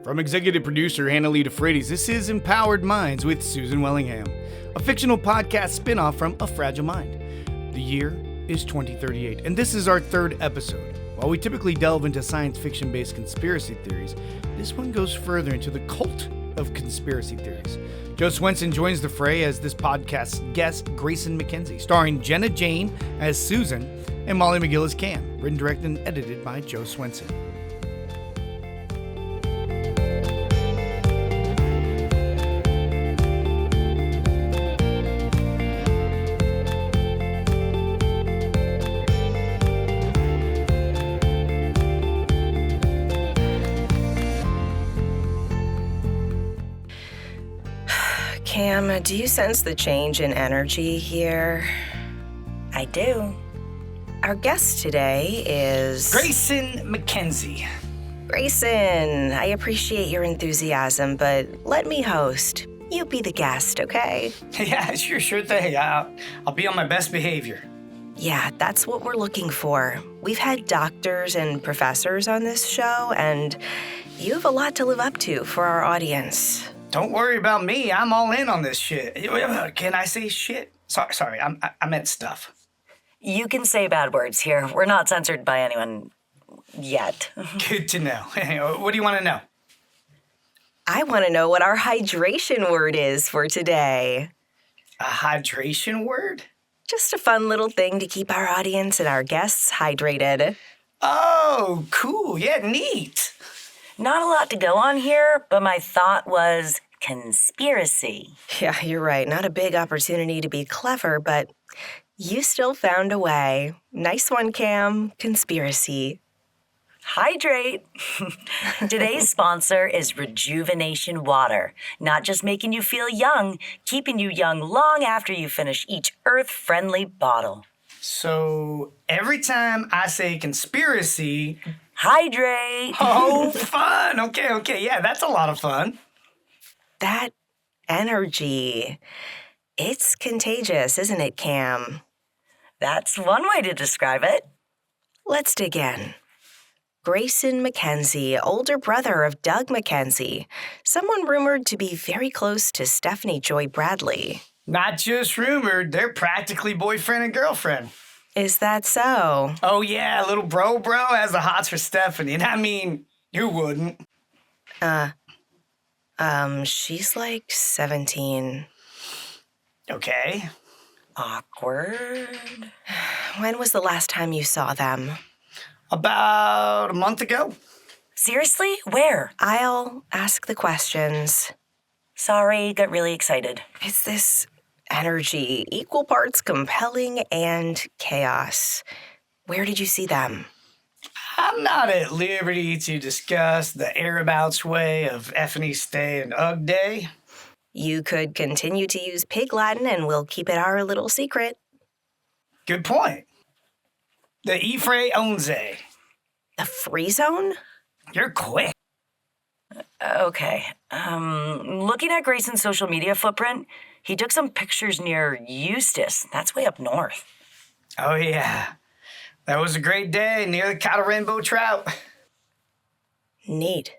From executive producer Hannah-Lee DeFrates, this is Empowered Minds with Susan Wellingham, a fictional podcast spin-off from A Fragile Mind. The year is 2038, and this is our third episode. While we typically delve into science fiction-based conspiracy theories, this one goes further into the cult of conspiracy theories. Joe Swenson joins the fray as this podcast's guest, Grayson McKenzie, starring Jenna Jane as Susan and Molly McGill as Cam, written, directed, and edited by Joe Swenson. Cam, do you sense the change in energy here? I do. Our guest today is... Grayson McKenzie. Grayson, I appreciate your enthusiasm, but let me host. You be the guest, okay? Yeah, sure thing. I'll be on my best behavior. Yeah, that's what we're looking for. We've had doctors and professors on this show, and you have a lot to live up to for our audience. Don't worry about me. I'm all in on this shit. Can I say shit? Sorry. I meant stuff. You can say bad words here. We're not censored by anyone yet. Good to know. What do you want to know? I want to know what our hydration word is for today. A hydration word? Just a fun little thing to keep our audience and our guests hydrated. Oh, cool. Yeah, neat. Not a lot to go on here, but my thought was conspiracy. Yeah, you're right. Not a big opportunity to be clever, but you still found a way. Nice one, Cam. Conspiracy. Hydrate. Today's sponsor is Rejuvenation Water. Not just making you feel young, keeping you young long after you finish each earth-friendly bottle. So every time I say conspiracy... Hydrate. Oh, fun. Okay. Yeah, that's a lot of fun. That energy, it's contagious, isn't it, Cam? That's one way to describe it. Let's dig in. Grayson McKenzie, older brother of Doug McKenzie, someone rumored to be very close to Stephanie Joy Bradley. Not just rumored, they're practically boyfriend and girlfriend. Is that so? Oh yeah, little bro has the hots for Stephanie. And I mean, who wouldn't? She's like 17. Okay. Awkward. When was the last time you saw them? About a month ago. Seriously? Where? I'll ask the questions. Sorry, got really excited. It's this energy, equal parts compelling and chaos. Where did you see them? I'm not at liberty to discuss the Arabouts way of Effany Stay and Ugg Day. You could continue to use Pig Latin and we'll keep it our little secret. Good point. The EP03. The free zone? You're quick. Okay. Looking at Grayson's social media footprint, he took some pictures near Eustis. That's way up north. Oh, yeah. That was a great day near the Cottle Rainbow Trout. Neat.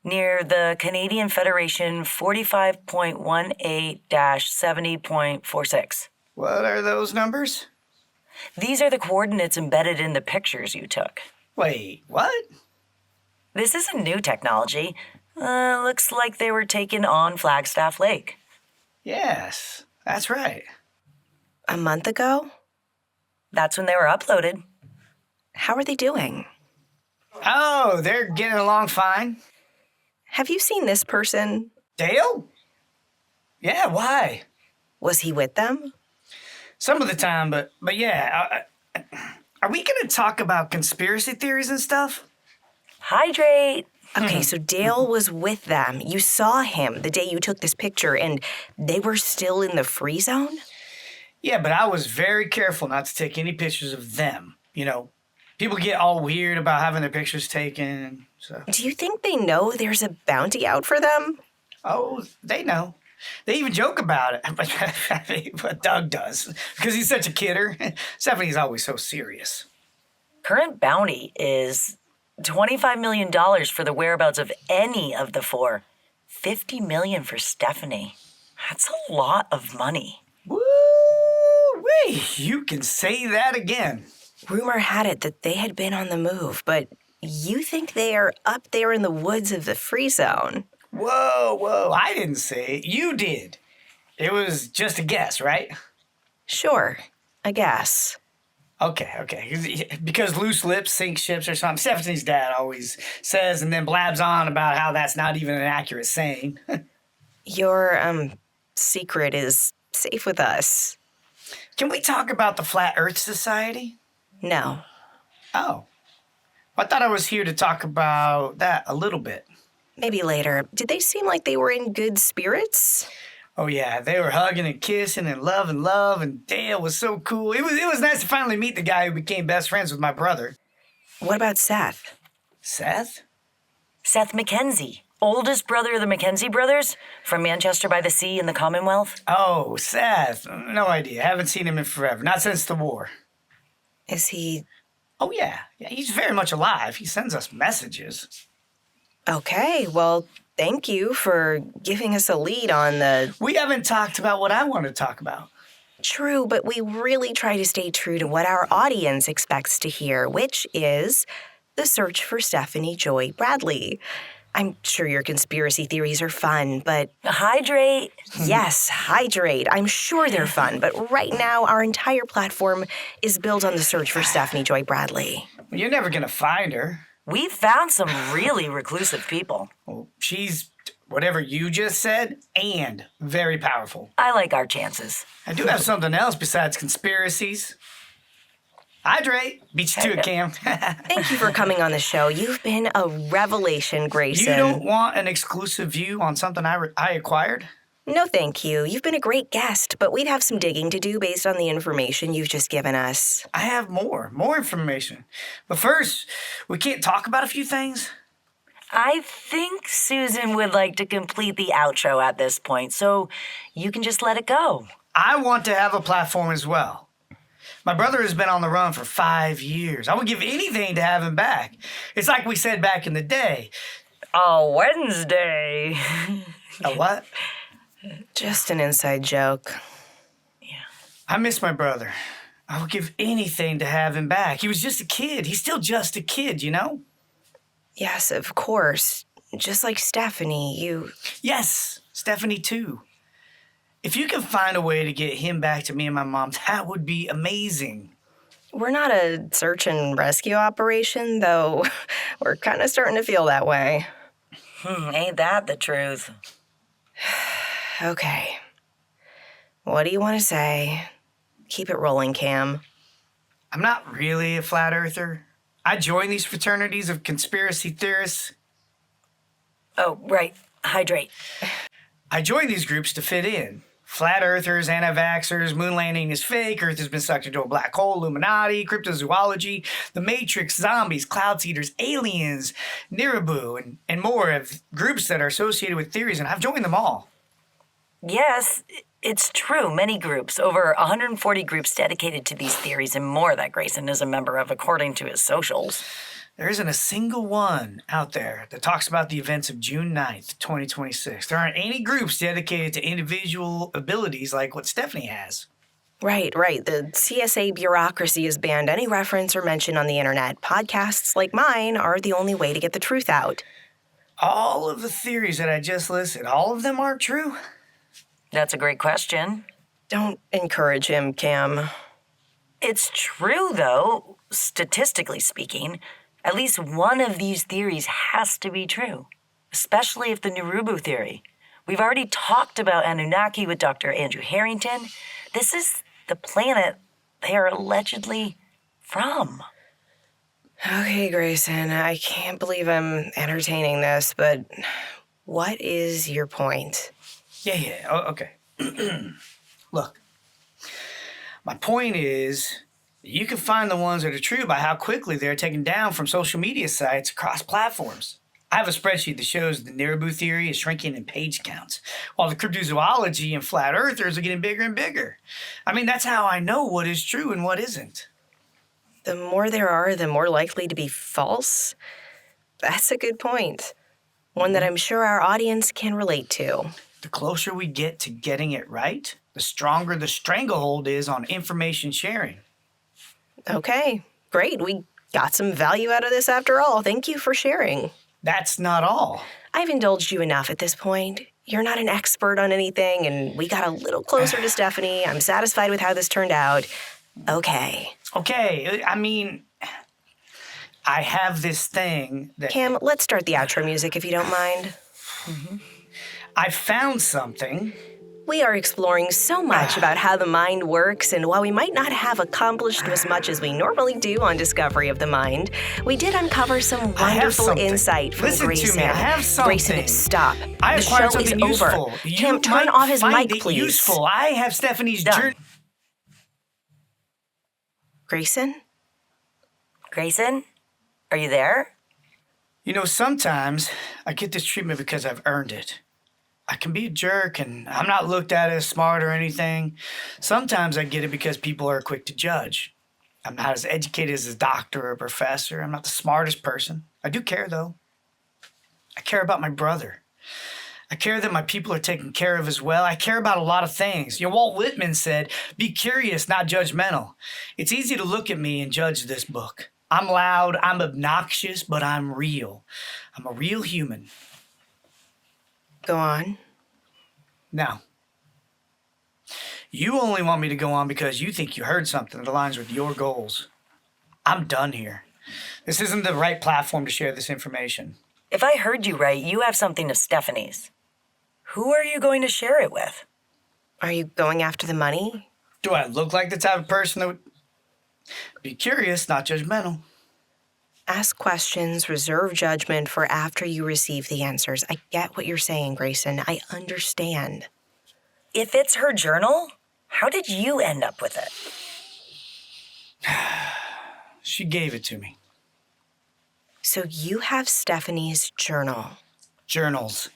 Near the Canadian Federation 45.18-70.46. What are those numbers? These are the coordinates embedded in the pictures you took. Wait, what? This isn't new technology. Looks like they were taken on Flagstaff Lake. Yes, that's right. A month ago? That's when they were uploaded. How are they doing? Oh, they're getting along fine. Have you seen this person? Dale? Yeah, why? Was he with them? Some of the time, but yeah. Are we going to talk about conspiracy theories and stuff? Hydrate. Okay, so Dale was with them. You saw him the day you took this picture, and they were still in the free zone? Yeah, but I was very careful not to take any pictures of them. You know, people get all weird about having their pictures taken, so... Do you think they know there's a bounty out for them? Oh, they know. They even joke about it, but Doug does, because he's such a kidder. Stephanie's always so serious. Current bounty is $25 million for the whereabouts of any of the four. $50 million for Stephanie. That's a lot of money. Woo-wee! You can say that again. Rumor had it that they had been on the move, but you think they are up there in the woods of the Free Zone. Whoa, I didn't say it. You did. It was just a guess, right? Sure, I guess. Okay. Because loose lips sink ships or something. Stephanie's dad always says and then blabs on about how that's not even an accurate saying. Your, secret is safe with us. Can we talk about the Flat Earth Society? No. Oh. I thought I was here to talk about that a little bit. Maybe later. Did they seem like they were in good spirits? Oh yeah, they were hugging and kissing and love, and Dale was so cool. It was nice to finally meet the guy who became best friends with my brother. What about Seth? Seth? Seth McKenzie, oldest brother of the McKenzie brothers from Manchester by the Sea in the Commonwealth. Oh, Seth. No idea. Haven't seen him in forever. Not since the war. Is he... Oh yeah, he's very much alive. He sends us messages. Okay, well, thank you for giving us a lead on the... We haven't talked about what I want to talk about. True, but we really try to stay true to what our audience expects to hear, which is the search for Stephanie Joy Bradley. I'm sure your conspiracy theories are fun, but... Hydrate. Yes, hydrate. I'm sure they're fun, but right now our entire platform is built on the search for Stephanie Joy Bradley. Well, you're never going to find her. We've found some really reclusive people. Well, she's whatever you just said and very powerful. I like our chances. I do have something else besides conspiracies. Hydrate. Beat you to it, Cam. Thank you for coming on the show. You've been a revelation, Grayson. You don't want an exclusive view on something I acquired? No, thank you. You've been a great guest, but we'd have some digging to do based on the information you've just given us. I have more information. But first, we can't talk about a few things? I think Susan would like to complete the outro at this point, so you can just let it go. I want to have a platform as well. My brother has been on the run for 5 years. I would give anything to have him back. It's like we said back in the day. A Wednesday. A what? Just an inside joke. Yeah. I miss my brother. I would give anything to have him back. He was just a kid. He's still just a kid, you know? Yes, of course. Just like Stephanie, Yes, Stephanie too. If you can find a way to get him back to me and my mom, that would be amazing. We're not a search and rescue operation, though we're kind of starting to feel that way. Ain't that the truth? Okay. What do you want to say? Keep it rolling, Cam. I'm not really a flat earther. I join these fraternities of conspiracy theorists. Oh, right. Hydrate. I join these groups to fit in. Flat earthers, anti-vaxxers, moon landing is fake, Earth has been sucked into a black hole, Illuminati, cryptozoology, the Matrix, zombies, cloud seeders, aliens, Nirabu, and more of groups that are associated with theories, and I've joined them all. Yes, it's true. Many groups, over 140 groups dedicated to these theories and more that Grayson is a member of according to his socials. There isn't a single one out there that talks about the events of June 9th, 2026. There aren't any groups dedicated to individual abilities like what Stephanie has. Right. The CSA bureaucracy has banned any reference or mention on the internet. Podcasts like mine are the only way to get the truth out. All of the theories that I just listed, all of them aren't true? That's a great question. Don't encourage him, Cam. It's true, though, statistically speaking. At least one of these theories has to be true, especially if the Nirubu theory. We've already talked about Anunnaki with Dr. Andrew Harrington. This is the planet they are allegedly from. Okay, Grayson, I can't believe I'm entertaining this, but what is your point? Yeah. Oh, okay. Look, my point is, you can find the ones that are true by how quickly they're taken down from social media sites across platforms. I have a spreadsheet that shows the Nirubu theory is shrinking in page counts, while the cryptozoology and flat earthers are getting bigger and bigger. I mean, that's how I know what is true and what isn't. The more there are, the more likely to be false? That's a good point. One that I'm sure our audience can relate to. The closer we get to getting it right, the stronger the stranglehold is on information sharing. Okay, great. We got some value out of this after all. Thank you for sharing. That's not all. I've indulged you enough at this point. You're not an expert on anything, and we got a little closer to Stephanie. I'm satisfied with how this turned out. Okay. Okay, I mean, I have this thing that... Cam, let's start the outro music if you don't mind. I found something. We are exploring so much about how the mind works, and while we might not have accomplished as much as we normally do on Discovery of the Mind, we did uncover some wonderful insight from Listen Grayson. to me, I have something. Grayson, stop. I The acquired show is something over. useful. Cam, turn off his mic, please. Useful. I have Stephanie's Done. journey. Grayson? Grayson, are you there? You know, sometimes I get this treatment because I've earned it. I can be a jerk and I'm not looked at as smart or anything. Sometimes I get it because people are quick to judge. I'm not as educated as a doctor or a professor. I'm not the smartest person. I do care, though. I care about my brother. I care that my people are taken care of as well. I care about a lot of things. You know, Walt Whitman said, be curious, not judgmental. It's easy to look at me and judge this book. I'm loud, I'm obnoxious, but I'm real. I'm a real human. Go on. Now, you only want me to go on because you think you heard something that aligns with your goals. I'm done here. This isn't the right platform to share this information. If I heard you right, you have something of Stephanie's. Who are you going to share it with? Are you going after the money? Do I look like the type of person that would be curious, not judgmental? Ask questions, reserve judgment for after you receive the answers. I get what you're saying, Grayson. I understand. If it's her journal, how did you end up with it? She gave it to me. So you have Stephanie's journal. Journals.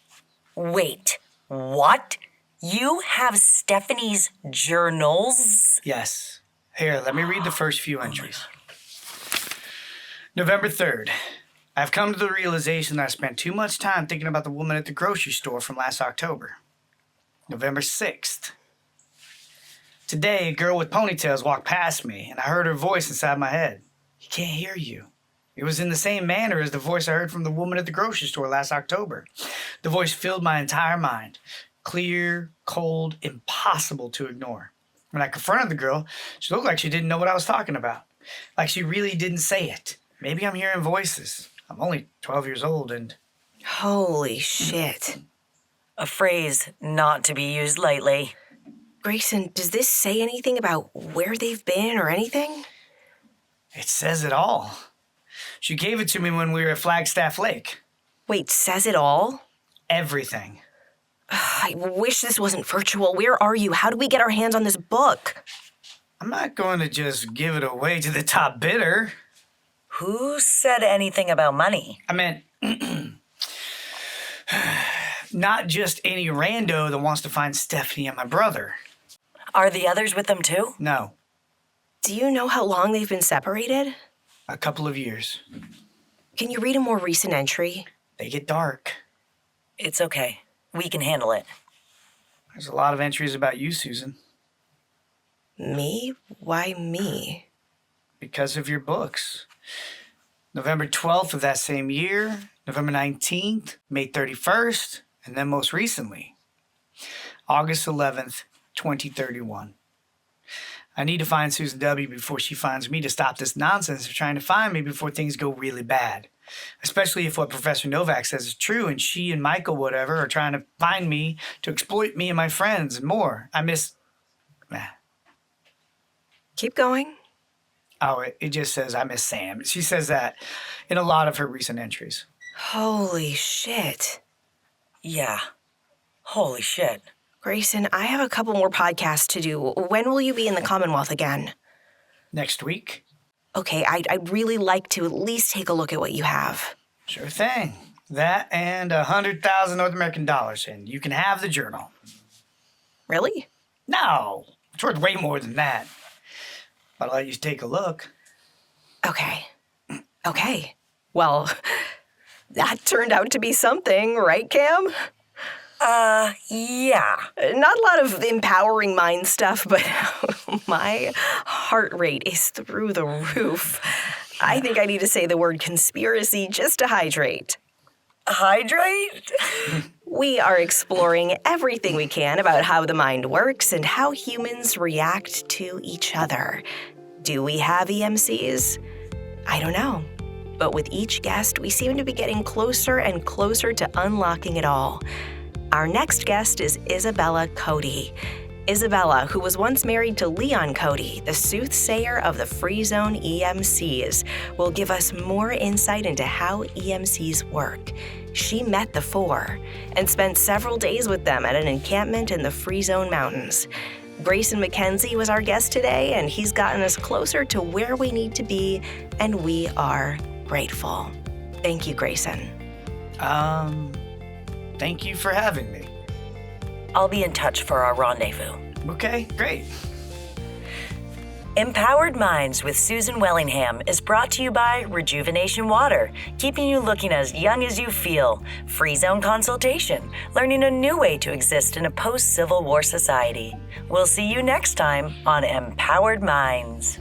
Wait, what? You have Stephanie's journals? Yes. Here, let me read the first few entries. November 3rd. I've come to the realization that I spent too much time thinking about the woman at the grocery store from last October. November 6th. Today, a girl with ponytails walked past me, and I heard her voice inside my head. He can't hear you. It was in the same manner as the voice I heard from the woman at the grocery store last October. The voice filled my entire mind. Clear, cold, impossible to ignore. When I confronted the girl, she looked like she didn't know what I was talking about. Like she really didn't say it. Maybe I'm hearing voices. I'm only 12 years old and... Holy shit. A phrase not to be used lightly. Grayson, does this say anything about where they've been or anything? It says it all. She gave it to me when we were at Flagstaff Lake. Wait, says it all? Everything. I wish this wasn't virtual. Where are you? How do we get our hands on this book? I'm not going to just give it away to the top bidder. Who said anything about money? I meant, not just any rando that wants to find Stephanie and my brother. Are the others with them too? No, Do you know how long they've been separated? a couple of years. Can you read a more recent entry? They get dark. It's okay. We can handle it. There's a lot of entries about you, Susan, Me? Why me? because of your books. November 12th of that same year, November 19th, May 31st, and then most recently, August 11th, 2031. I need to find Susan W. before she finds me to stop this nonsense of trying to find me before things go really bad. Especially if what Professor Novak says is true and she and Michael whatever are trying to find me to exploit me and my friends and more. I miss... Keep going. Oh, it just says I miss Sam. She says that in a lot of her recent entries. Holy shit. Yeah. Holy shit. Grayson, I have a couple more podcasts to do. When will you be in the Commonwealth again? Next week? Okay, I'd really like to at least take a look at what you have. Sure thing. That and 100,000 North American dollars, and you can have the journal. Really? No, it's worth way more than that. But I'll let you take a look. Okay. Well, that turned out to be something, right, Cam? Yeah. Not a lot of empowering mind stuff, but my heart rate is through the roof. I think I need to say the word conspiracy just to hydrate. Hydrate? We are exploring everything we can about how the mind works and how humans react to each other. Do we have EMCs? I don't know. But with each guest, we seem to be getting closer and closer to unlocking it all. Our next guest is Isabella Cody. Isabella, who was once married to Leon Cody, the soothsayer of the Free Zone EMCs, will give us more insight into how EMCs work. She met the four and spent several days with them at an encampment in the Free Zone Mountains. Grayson McKenzie was our guest today, and he's gotten us closer to where we need to be, and we are grateful. Thank you, Grayson. Thank you for having me. I'll be in touch for our rendezvous. Okay, great. Empowered Minds with Susan Wellingham is brought to you by Rejuvenation Water, keeping you looking as young as you feel. Free Zone consultation, learning a new way to exist in a post-Civil War society. We'll see you next time on Empowered Minds.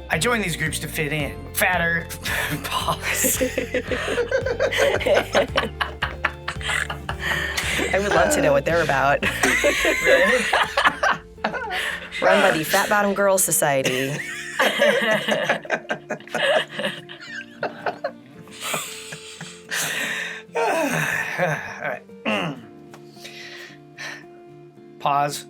I joined these groups to fit in. Fatter. Pause. I would love to know what they're about. Run by the Fat Bottom Girls Society. All right. Pause.